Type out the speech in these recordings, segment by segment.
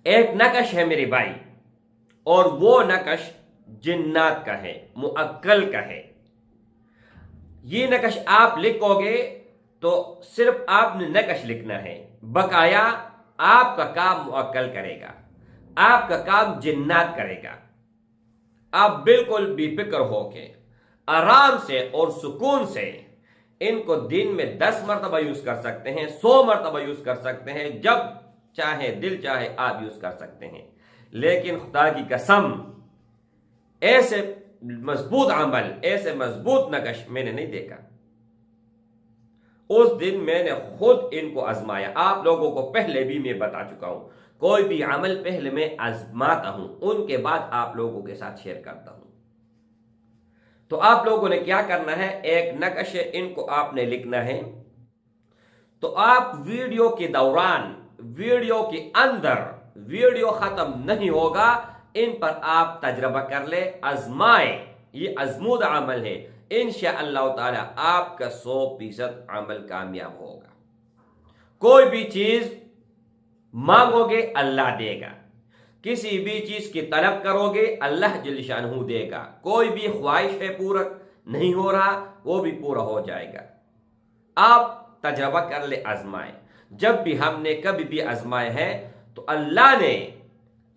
ایک نقش ہے میرے بھائی، اور وہ نقش جنات کا ہے، معقل کا ہے۔ یہ نقش آپ لکھو گے تو صرف آپ نے نقش لکھنا ہے، بقایا آپ کا کام معقل کرے گا، آپ کا کام جنات کرے گا۔ آپ بالکل بے فکر ہو کے آرام سے اور سکون سے ان کو دن میں 10 مرتبہ یوز کر سکتے ہیں، 100 مرتبہ یوز کر سکتے ہیں، جب چاہے دل چاہے آپ یوز کر سکتے ہیں۔ لیکن خدا کی قسم ایسے مضبوط عمل، ایسے مضبوط نقش میں نے نہیں دیکھا۔ اس دن میں نے خود ان کو آزمایا، آپ لوگوں کو پہلے بھی میں بتا چکا ہوں، کوئی بھی عمل پہلے میں آزماتا ہوں، ان کے بعد آپ لوگوں کے ساتھ شیئر کرتا ہوں۔ تو آپ لوگوں نے کیا کرنا ہے، ایک نقش ہے، ان کو آپ نے لکھنا ہے۔ تو آپ ویڈیو کے دوران، ویڈیو کے اندر، ویڈیو ختم نہیں ہوگا، ان پر آپ تجربہ کر لیں، آزمائیں۔ یہ آزمودہ عمل ہے، انشاءاللہ تعالی آپ کا 100% عمل کامیاب ہوگا۔ کوئی بھی چیز مانگو گے اللہ دے گا، کسی بھی چیز کی طلب کرو گے اللہ جل شانہ دے گا۔ کوئی بھی خواہش ہے پورا نہیں ہو رہا، وہ بھی پورا ہو جائے گا۔ آپ تجربہ کر لے، آزمائیں۔ جب بھی ہم نے کبھی بھی آزمائے ہیں تو اللہ نے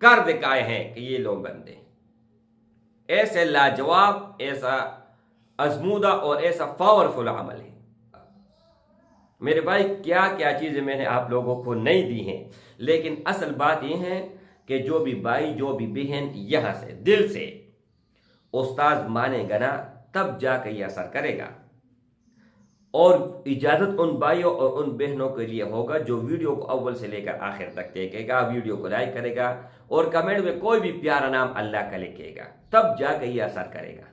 کر دکھائے ہیں کہ یہ لوگ بندے ایسے لاجواب، ایسا آزمودہ اور ایسا پاورفل عمل ہے۔ میرے بھائی کیا کیا چیزیں میں نے آپ لوگوں کو نہیں دی ہیں، لیکن اصل بات یہ ہے کہ جو بھی بھائی، جو بھی بہن یہاں سے دل سے استاذ مانے گا نا، تب جا کے یہ اثر کرے گا۔ اور اجازت ان بھائیوں اور ان بہنوں کے لیے ہوگا جو ویڈیو کو اول سے لے کر آخر تک دیکھے گا، ویڈیو کو لائک کرے گا اور کمنٹ میں کوئی بھی پیارا نام اللہ کا لکھے گا، تب جا کے یہ اثر کرے گا۔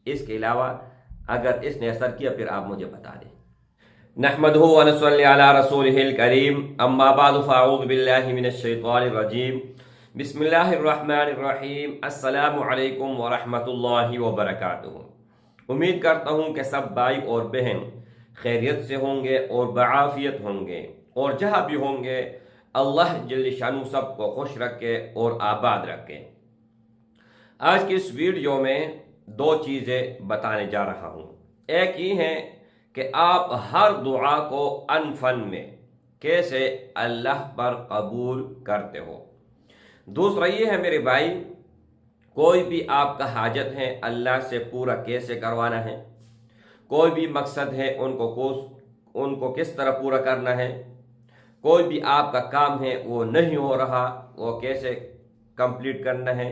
اس کے علاوہ اگر اس نے اثر کیا پھر آپ مجھے بتا دیں۔ نحمدہ ونصلی علی رسولہ الکریم، اما بعد فاعوذ باللہ من الشیطان الرجیم، بسم اللہ الرحمن الرحیم۔ السلام علیکم ورحمۃ اللہ وبرکاتہ۔ امید کرتا ہوں کہ سب بھائی اور بہن خیریت سے ہوں گے اور بعافیت ہوں گے، اور جہاں بھی ہوں گے اللہ جل شانہ سب کو خوش رکھے اور آباد رکھے۔ آج کی اس ویڈیو میں 2 چیزیں بتانے جا رہا ہوں۔ ایک یہ ہے کہ آپ ہر دعا کو انفن میں کیسے اللہ پر قبول کرتے ہو۔ دوسرا یہ ہے میرے بھائی، کوئی بھی آپ کا حاجت ہے اللہ سے پورا کیسے کروانا ہے، کوئی بھی مقصد ہے ان کو کس طرح پورا کرنا ہے، کوئی بھی آپ کا کام ہے وہ نہیں ہو رہا، وہ کیسے کمپلیٹ کرنا ہے،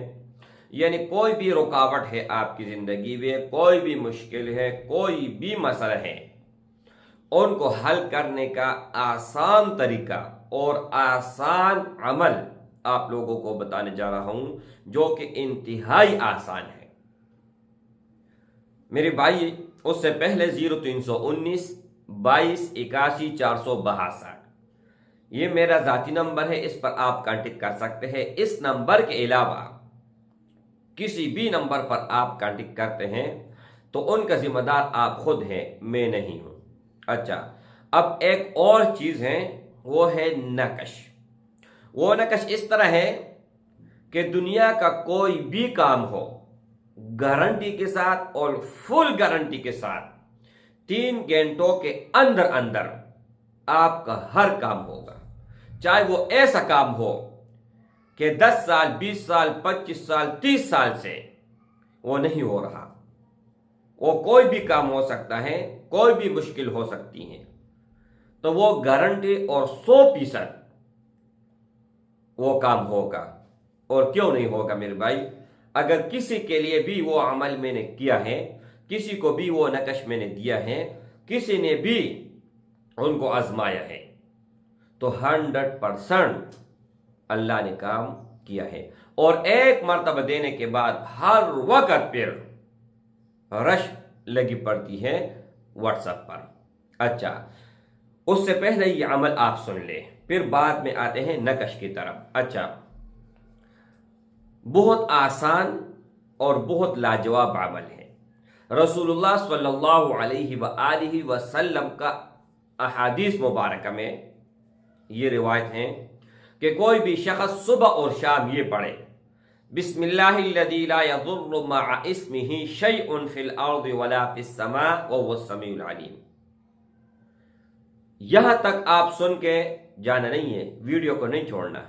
یعنی کوئی بھی رکاوٹ ہے آپ کی زندگی میں، کوئی بھی مشکل ہے، کوئی بھی مسئلہ ہے، ان کو حل کرنے کا آسان طریقہ اور آسان عمل آپ لوگوں کو بتانے جا رہا ہوں، جو کہ انتہائی آسان ہے میرے بھائی۔ اس سے پہلے 0319 22 81 462 یہ میرا ذاتی نمبر ہے، اس پر آپ کانٹیکٹ کر سکتے ہیں۔ اس نمبر کے علاوہ کسی بھی نمبر پر آپ کانٹیکٹ کرتے ہیں تو ان کا ذمہ دار آپ خود ہیں، میں نہیں ہوں۔ اچھا، اب ایک اور چیز ہے، وہ ہے نقش۔ وہ نقش اس طرح ہے کہ دنیا کا کوئی بھی کام ہو، گارنٹی کے ساتھ اور فل گارنٹی کے ساتھ 3 گھنٹوں کے اندر اندر آپ کا ہر کام ہوگا، چاہے وہ ایسا کام ہو کہ 10 سال 20 سال 25 سال 30 سال سے وہ نہیں ہو رہا۔ وہ کوئی بھی کام ہو سکتا ہے، کوئی بھی مشکل ہو سکتی ہے، تو وہ گارنٹی اور 100% وہ کام ہوگا۔ اور کیوں نہیں ہوگا میرے بھائی؟ اگر کسی کے لیے بھی وہ عمل میں نے کیا ہے، کسی کو بھی وہ نقش میں نے دیا ہے، کسی نے بھی ان کو آزمایا ہے، تو 100% اللہ نے کام کیا ہے۔ اور ایک مرتبہ دینے کے بعد ہر وقت پھر رش لگی پڑتی ہے واٹس ایپ پر۔ اچھا، اس سے پہلے یہ عمل آپ سن لیں، پھر بعد میں آتے ہیں نقش کی طرف۔ اچھا، بہت آسان اور بہت لاجواب عمل ہے۔ رسول اللہ صلی اللہ علیہ وآلہ وسلم کا احادیث مبارکہ میں یہ روایت ہیں، कि कोई भी शख्स सुबह और शाम ये पढ़े, बिस्मिल्लाहिल्लज़ी ला यज़ुर्रु मअ इस्मिही शैउन फिल अर्ज़ि वला फिस समा व हुवस समीउल अलीम। यहां तक आप सुन के जाना नहीं है, वीडियो को नहीं छोड़ना।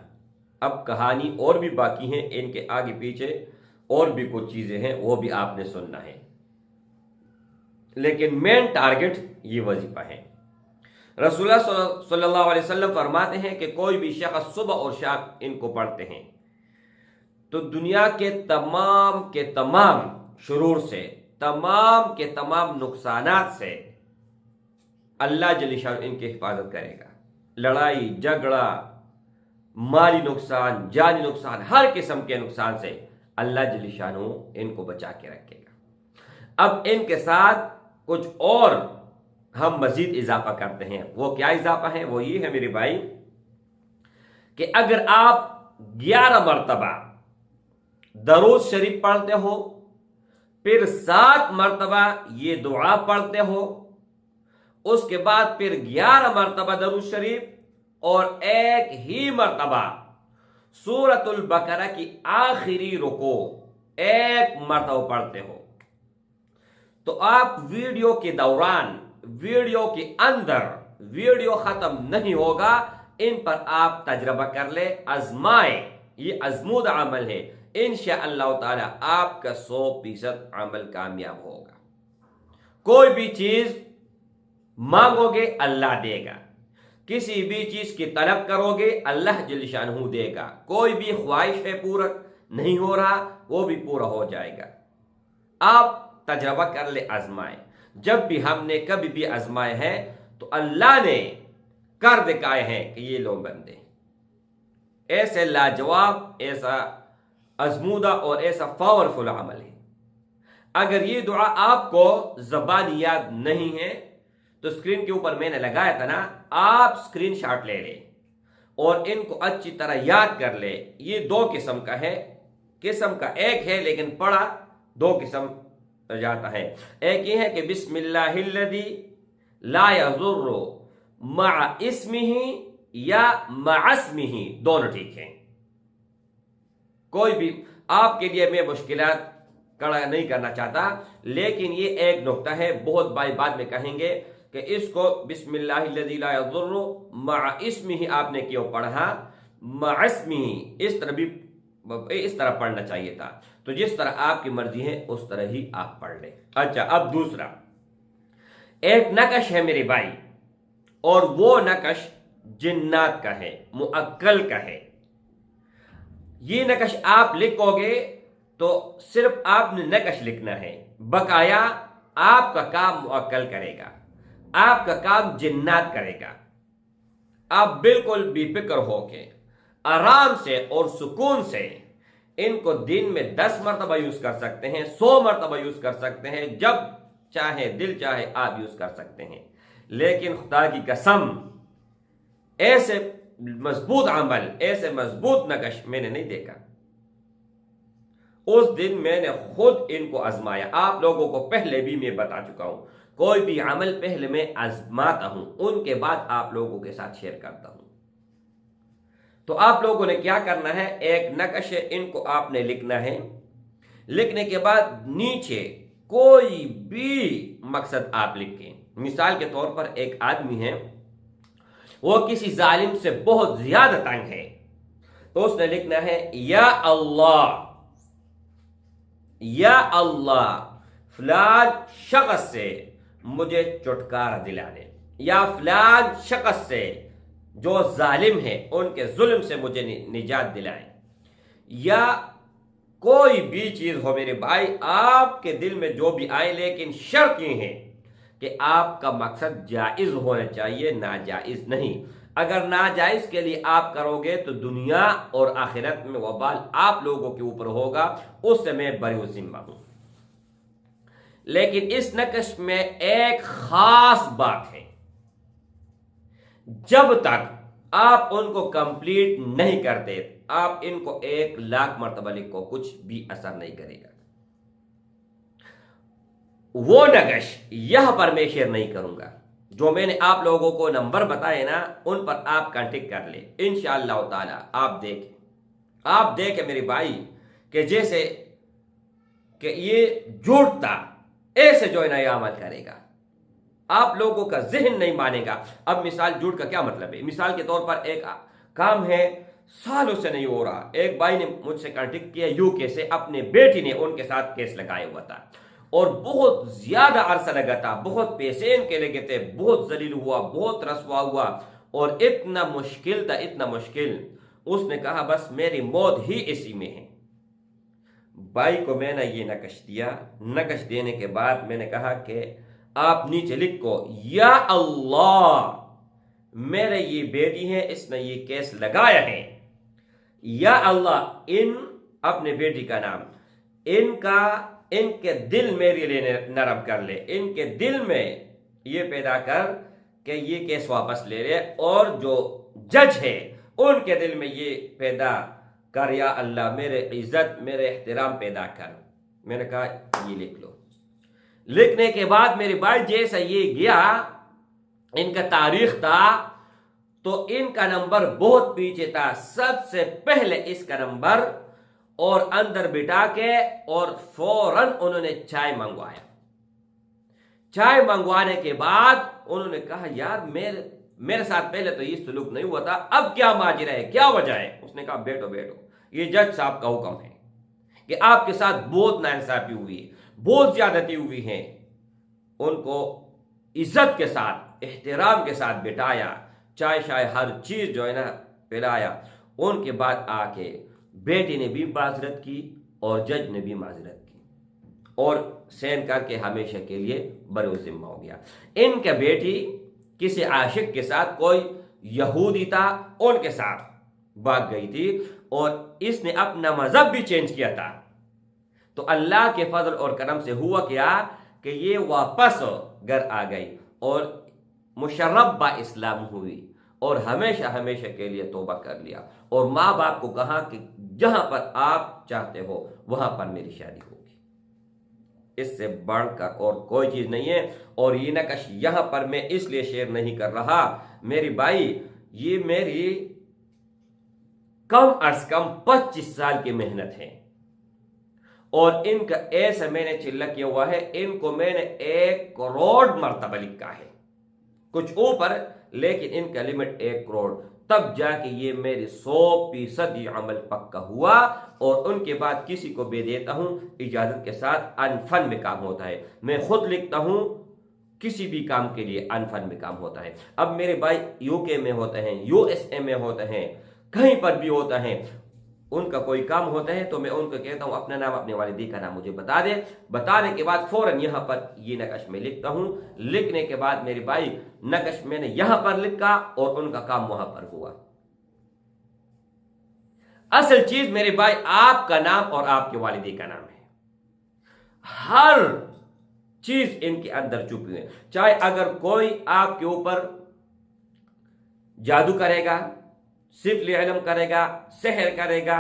अब कहानी और भी बाकी है, इनके आगे पीछे और भी कुछ चीजें हैं, वो भी आपने सुनना है, लेकिन मेन टारगेट ये वजीफा है। रसूलुल्लाह सल्लल्लाहु अलैहि वसल्लम फरमाते हैं कि कोई भी शख्स सुबह और शाम इनको पढ़ते हैं तो दुनिया के तमाम शुरूर से, तमाम के तमाम नुकसानात से अल्लाह जल्ल शान इनकी हिफाजत करेगा। लड़ाई झगड़ा, माली नुकसान, जानी नुकसान, हर किस्म के नुकसान से अल्लाह जल्ल शान इनको बचा के रखेगा। अब इनके साथ कुछ और हम मजीद इजाफा करते हैं। वो क्या इजाफा है? वो ये है मेरे भाई कि अगर आप 11 मरतबा दरूद शरीफ पढ़ते हो, फिर 7 मरतबा ये दुआ पढ़ते हो, उसके बाद फिर 11 मरतबा दरूद शरीफ और एक ही मरतबा सूरतुल बकरा की आखिरी रुको एक मरतबा पढ़ते हो, तो आप वीडियो के दौरान, वीडियो के अंदर, वीडियो खत्म नहीं होगा, इन पर आप तजर्बा कर ले, आजमाए। ये आजमूदा अमल है, इंशाअल्लाह ताला आपका 100% अमल कामयाब होगा। कोई भी चीज मांगोगे अल्लाह देगा, किसी भी चीज की तलब करोगे अल्लाह जल्ल शानहू देगा। कोई भी ख्वाहिश है पूरा नहीं हो रहा, वो भी पूरा हो जाएगा। आप तजर्बा कर ले, आजमाए। जब भी हमने कभी भी आजमाए हैं तो अल्लाह ने कर दिखाए हैं कि ये लोग बंदे ऐसे लाजवाब, ऐसा अजमूदा और ऐसा पावरफुल अमल है। अगर ये दुआ आपको ज़बान याद नहीं है तो स्क्रीन के ऊपर मैंने लगाया था ना, आप स्क्रीनशॉट ले लें और इनको अच्छी तरह याद कर ले। ये 2 किस्म का है, किस्म का एक है लेकिन पढ़ा 2 किस्म जाता है। एक ये है कि बिस्मिल्लाहिल्लज़ी ला यज़ुर्रु मअ इस्मिही या मअस्मिही, दोनों ठीक हैं। कोई भी आपके लिए मैं मुश्किलात खड़ा नहीं करना चाहता, लेकिन ये एक नुक्ता है, बहुत भाई बाद में कहेंगे कि इसको बिस्मिल्लाहिल्लज़ी ला यज़ुर्रु मअ इस्मिही आपने क्यों पढ़ा, मअस्मिही इस तरह पढ़ना चाहिए था। तो जिस तरह आपकी मर्जी है उस तरह ही आप पढ़ लें। अच्छा, अब दूसरा एक नकश है मेरे भाई, और वो नकश जिन्नात का है, मुअक्कल का है। ये नकश आप लिखोगे तो सिर्फ आपने नकश लिखना है, बकाया आपका काम मुअक्कल करेगा, आपका काम जिन्नात करेगा। आप बिल्कुल बेफिक्र होके आराम से और सुकून से इनको दिन में 10 मरतबा यूज कर सकते हैं, 100 मरतबा यूज कर सकते हैं, जब चाहे दिल चाहे आप यूज कर सकते हैं। लेकिन खुदा की कसम ऐसे मजबूत अमल, ऐसे मजबूत नकश मैंने नहीं देखा। उस दिन मैंने खुद इनको आजमाया। आप लोगों को पहले भी मैं बता चुका हूं, कोई भी अमल पहले मैं आजमाता हूं, उनके बाद आप लोगों के साथ शेयर करता हूं। तो आप लोगों ने क्या करना है, एक नकश है, इनको आपने लिखना है। लिखने के बाद नीचे कोई भी मकसद आप लिखें। मिसाल के तौर पर एक आदमी है, वो किसी जालिम से बहुत ज्यादा तंग है, तो उसने लिखना है या अल्लाह, या अल्लाह फलान शख्स से मुझे छुटकारा दिला दे, या फलान शख्स से जो जालिम है उनके जुल्म से मुझे निजात दिलाए, या कोई भी चीज हो मेरे भाई, आपके दिल में जो भी आए, लेकिन शर्त ये है कि आपका मकसद जायज होना चाहिए, नाजायज नहीं। अगर नाजायज के लिए आप करोगे तो दुनिया और आखिरत में वबाल आप लोगों के ऊपर होगा, उससे मैं बरी जिम्मा हूं। लेकिन इस नकश में एक खास बात है, जब तक आप उनको कंप्लीट नहीं करते, आप इनको 1,00,000 मरतबा लिखो, कुछ भी असर नहीं करेगा। वो नकश यहां पर मैं शेयर नहीं करूंगा, जो मैंने आप लोगों को नंबर बताए ना, उन पर आप कांटेक्ट कर ले इंशाअल्लाह ताला। आप देखें मेरे भाई कि जैसे कि ये जुड़ता ऐसे जो है ना ये अमल करेगा, आप लोगों का जहन नहीं मानेगा। अब मिसाल जुड़ का क्या मतलब है? मिसाल के तौर पर एक काम है सालों से नहीं हो रहा, एक भाई ने मुझसे कांटेक्ट किया यूके से, अपने बेटी ने उनके साथ केस लगाया हुआ था और बहुत ज्यादा अरसा लगा था, बहुत पैसे इनके लगे थे, बहुत जलील हुआ, बहुत रसवा हुआ और इतना मुश्किल था, इतना मुश्किल। उसने कहा बस मेरी मौत ही इसी में है। भाई को मैंने ये नकश दिया। नकश देने के बाद मैंने कहा कि आप नीचे लिखो, या अल्लाह मेरे ये बेटी है, इसने ये केस लगाया है, या अल्लाह इन अपने बेटी का नाम इनके दिल मेरे लिए नरम कर ले, इनके दिल में ये पैदा कर कि ये केस वापस ले ले, और जो जज है उनके दिल में ये पैदा कर, या अल्लाह मेरे इज्जत मेरे एहतराम पैदा कर। मैंने कहा ये लिख लो। लिखने के बाद मेरे भाई जैसा ये गया, इनका तारीख था तो इनका नंबर बहुत पीछे था, सबसे पहले इसका नंबर, और अंदर बिठा के और फौरन उन्होंने चाय मंगवाया। चाय मंगवाने के बाद उन्होंने कहा यार मेरे साथ पहले तो ये सलूक नहीं हुआ था, अब क्या माजरा है, क्या वजह है? उसने कहा बैठो बैठो, ये जज साहब का हुक्म है कि आपके साथ बहुत नाइंसाफी हुई है, बहुत ज्यादती हुई है। उनको इज्जत के साथ एहतराम के साथ बिठाया, चाय शाय हर चीज जो है ना पिलाया। उनके बाद आके बेटी ने भी माजरत की और जज ने भी माजरत की और सहन करके हमेशा के लिए बरोज़िम्मा हो गया। इनका बेटी किसी आशिक के साथ, कोई यहूदी था, उनके साथ भाग गई थी और इसने अपना मजहब भी चेंज किया था। तो अल्लाह के फजल और करम से हुआ क्या कि ये वापस घर आ गई और मुशर्रफ बा इस्लाम हुई और हमेशा हमेशा के लिए तौबा कर लिया और माँ बाप को कहा कि जहां पर आप चाहते हो वहां पर मेरी शादी होगी। इससे बढ़कर और कोई चीज नहीं है। और ये नकश यहां पर मैं इसलिए शेयर नहीं कर रहा मेरी भाई, ये मेरी कम अज कम 25 साल की मेहनत है और इनका ऐसा मैंने चिल्ला किया हुआ है, इनको मैंने 1 करोड़ मर्तबा लिखा है, कुछ ऊपर, लेकिन इनका लिमिट 1 करोड़। तब जाके ये मेरी 100% ये अमल पक्का हुआ और उनके बाद किसी को भी देता हूं इजाजत के साथ। अनफन में काम होता है, मैं खुद लिखता हूं, किसी भी काम के लिए अनफन में काम होता है। अब मेरे भाई यूके में होते हैं, यूएसए में होते हैं, कहीं पर भी होता है, उनका कोई काम होता है तो मैं उनको कहता हूं अपना नाम अपने वालिदी का नाम मुझे बता दे। बताने के बाद फौरन यहां पर ये नकश में लिखता हूं। लिखने के बाद मेरे भाई नकश मैंने यहां पर लिखा और उनका काम वहां पर हुआ। असल चीज मेरे भाई आपका नाम और आपके वालिदी का नाम है। हर चीज इनके अंदर छुपी है। चाहे अगर कोई आपके ऊपर जादू करेगा, सिफल इल्म करेगा, सहर करेगा,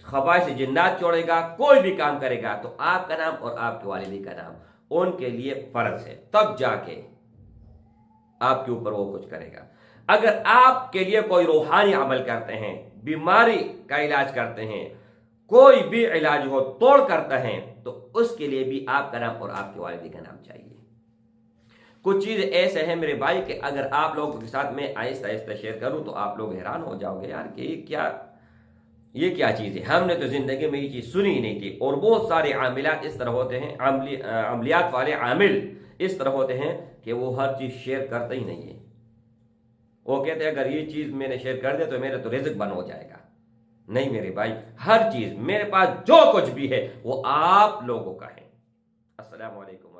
खबाइस से जिन्नात छोड़ेगा, कोई भी काम करेगा तो आपका नाम और आपके वालिदी का नाम उनके लिए फर्ज है, तब जाके आपके ऊपर वो कुछ करेगा। अगर आपके लिए कोई रूहानी अमल करते हैं, बीमारी का इलाज करते हैं, कोई भी इलाज हो तोड़ करते हैं, तो उसके लिए भी आपका नाम और आपके वालिदी का नाम चाहिए। कुछ चीज ऐसे हैं मेरे भाई कि अगर आप लोगों के साथ मैं आहिस्ता आहिस्ता शेयर करूं तो आप लोग हैरान हो जाओगे यार कि ये क्या चीज़ है, हमने तो ज़िंदगी में ये चीज़ सुनी ही नहीं थी। और बहुत सारे आमिलात इस तरह होते हैं, अमलियात वाले आमिल इस तरह होते हैं कि वो हर चीज़ शेयर करते ही नहीं है। वो कहते हैं अगर ये चीज़ मैंने शेयर कर दिया तो मेरा तो रिज़्क बंद हो जाएगा। नहीं मेरे भाई, हर चीज़ मेरे पास जो कुछ भी है वो आप लोगों का है। अस्सलामु अलैकुम।